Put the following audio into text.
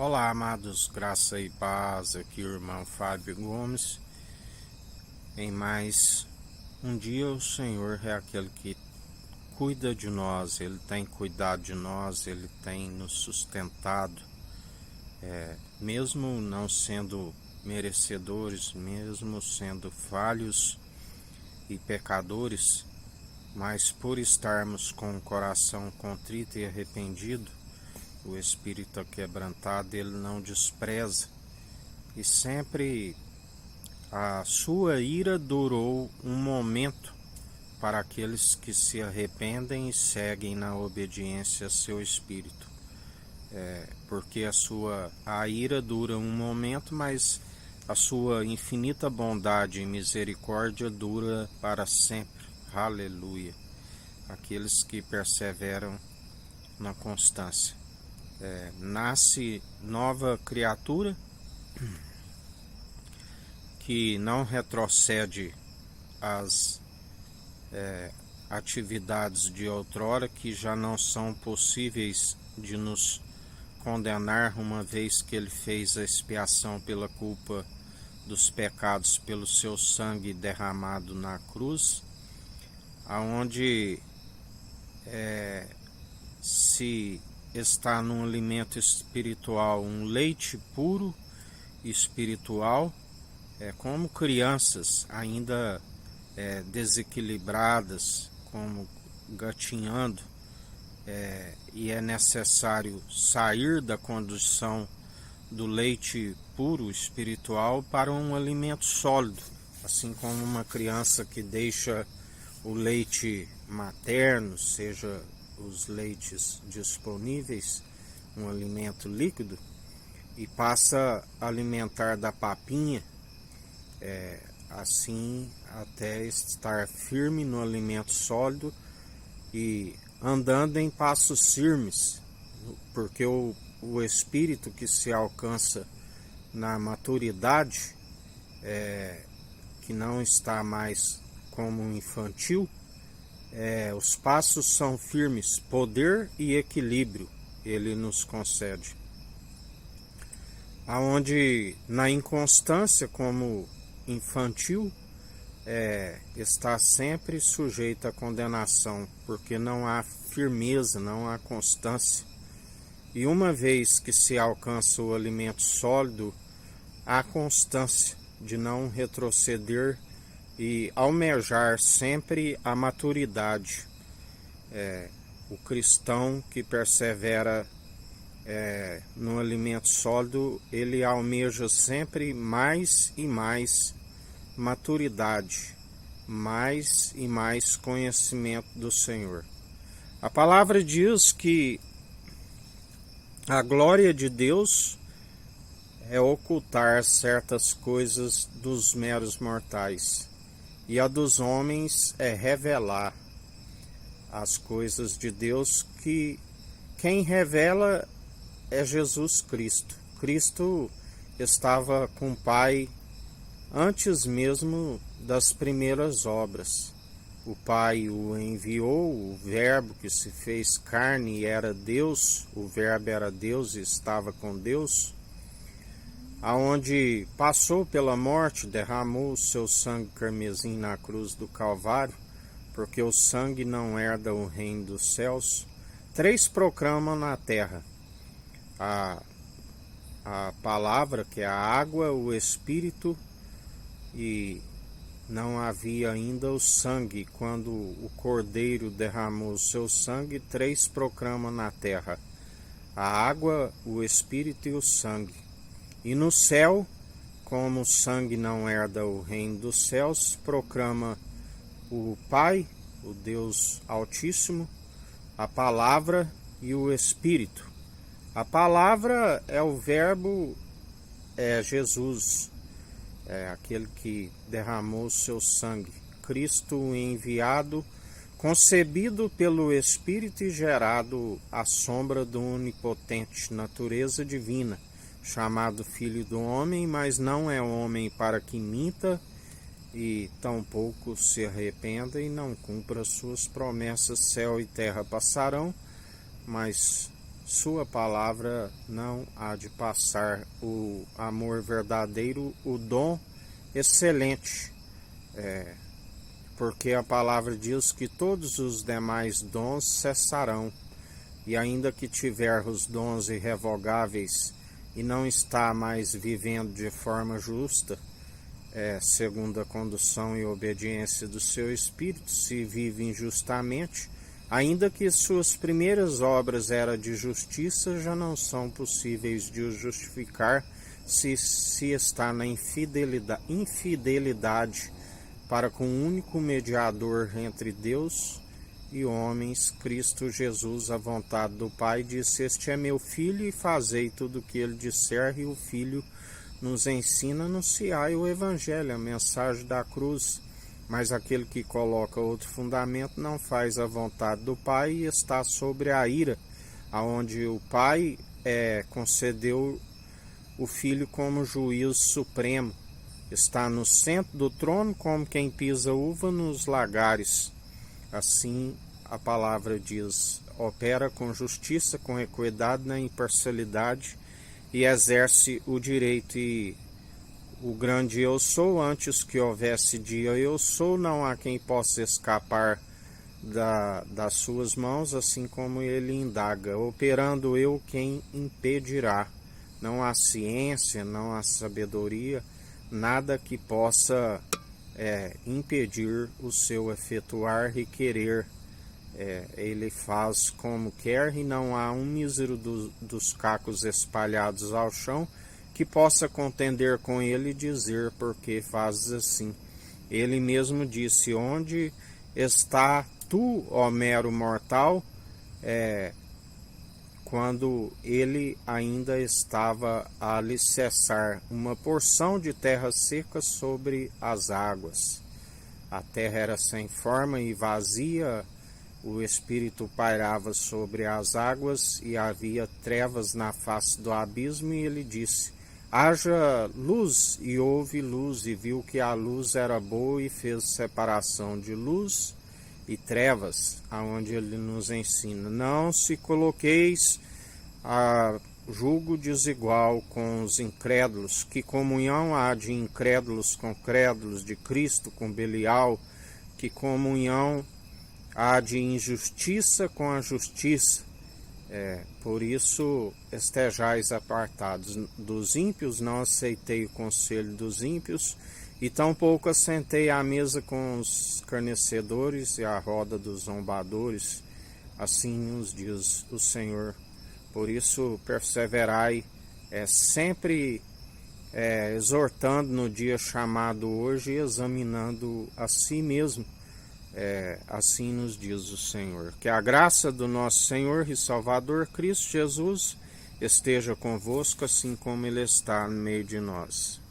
Olá, amados, graça e paz, aqui o irmão Fábio Gomes. Em mais um dia, o Senhor é aquele que cuida de nós, Ele tem cuidado de nós, Ele tem nos sustentado, mesmo não sendo merecedores, mesmo sendo falhos e pecadores, mas por estarmos com o coração contrito e arrependido, o espírito aquebrantado, ele não despreza, e sempre a sua ira durou um momento para aqueles que se arrependem e seguem na obediência a seu espírito. Porque a ira dura um momento, mas a sua infinita bondade e misericórdia dura para sempre. Aleluia! Aqueles que perseveram na constância. Nasce nova criatura que não retrocede às atividades de outrora, que já não são possíveis de nos condenar, uma vez que ele fez a expiação pela culpa dos pecados pelo seu sangue derramado na cruz, aonde se está num alimento espiritual, um leite puro espiritual, como crianças ainda desequilibradas, como gatinhando, e é necessário sair da condição do leite puro espiritual para um alimento sólido, assim como uma criança que deixa o leite materno, seja os leites disponíveis, um alimento líquido, e passa a alimentar da papinha, assim até estar firme no alimento sólido e andando em passos firmes, porque o espírito que se alcança na maturidade, que não está mais como um infantil, os passos são firmes, poder e equilíbrio ele nos concede. Aonde na inconstância, como infantil, está sempre sujeito à condenação, porque não há firmeza, não há constância. E uma vez que se alcança o alimento sólido, há constância de não retroceder e almejar sempre a maturidade. O cristão que persevera no alimento sólido, ele almeja sempre mais e mais maturidade, mais e mais conhecimento do Senhor. A palavra diz que a glória de Deus é ocultar certas coisas dos meros mortais, e a dos homens é revelar as coisas de Deus, que quem revela é Jesus Cristo. Cristo estava com o Pai antes mesmo das primeiras obras. O Pai o enviou, o Verbo que se fez carne e era Deus, o Verbo era Deus e estava com Deus, aonde passou pela morte, derramou o seu sangue carmesim na cruz do Calvário, porque o sangue não herda o reino dos céus. Três proclamam na terra: a palavra, que é a água, o Espírito, e não havia ainda o sangue. Quando o Cordeiro derramou o seu sangue, três proclamam na terra: a água, o Espírito e o sangue. E no céu, como o sangue não herda o reino dos céus, proclama o Pai, o Deus Altíssimo, a palavra e o Espírito. A palavra é o Verbo, é Jesus, é aquele que derramou o seu sangue, Cristo enviado, concebido pelo Espírito e gerado à sombra do onipotente, natureza divina, chamado Filho do Homem, mas não é homem para que minta, e tampouco se arrependa e não cumpra suas promessas. Céu e terra passarão, mas sua palavra não há de passar o amor verdadeiro, o dom excelente, porque a palavra diz que todos os demais dons cessarão, e ainda que tiver os dons irrevogáveis e não está mais vivendo de forma justa, segundo a condução e obediência do seu Espírito, se vive injustamente, ainda que suas primeiras obras eram de justiça, já não são possíveis de o justificar se está na infidelidade para com o único mediador entre Deus e homens, Cristo Jesus, a vontade do Pai, disse: este é meu filho, e fazei tudo o que ele disser. E o Filho nos ensina a anunciar o Evangelho, a mensagem da cruz. Mas aquele que coloca outro fundamento não faz a vontade do Pai e está sobre a ira, aonde o Pai concedeu o Filho como juiz supremo. Está no centro do trono, como quem pisa uva nos lagares. Assim a palavra diz: opera com justiça, com equidade, na imparcialidade, e exerce o direito. E o grande eu sou, antes que houvesse dia eu sou, não há quem possa escapar das suas mãos, assim como ele indaga: operando eu, quem impedirá? Não há ciência, não há sabedoria, nada que possa impedir o seu efetuar e querer. Ele faz como quer, e não há um mísero dos cacos espalhados ao chão que possa contender com ele e dizer: porque fazes assim? Ele mesmo disse: onde está tu, ó mero mortal? Quando ele ainda estava a alicerçar uma porção de terra seca sobre as águas. A terra era sem forma e vazia, o Espírito pairava sobre as águas e havia trevas na face do abismo, e ele disse: haja luz, e houve luz, e viu que a luz era boa, e fez separação de luz e trevas, aonde ele nos ensina: não se coloqueis a julgo desigual com os incrédulos. Que comunhão há de incrédulos com crédulos, de Cristo com Belial? Que comunhão há de injustiça com a justiça? Por isso estejais apartados dos ímpios. Não aceitei o conselho dos ímpios, e tampouco assentei à mesa com os escarnecedores e à roda dos zombadores. Assim nos diz o Senhor. Por isso perseverai, sempre exortando no dia chamado hoje, e examinando a si mesmo. Assim nos diz o Senhor. Que a graça do nosso Senhor e Salvador Cristo Jesus esteja convosco, assim como Ele está no meio de nós.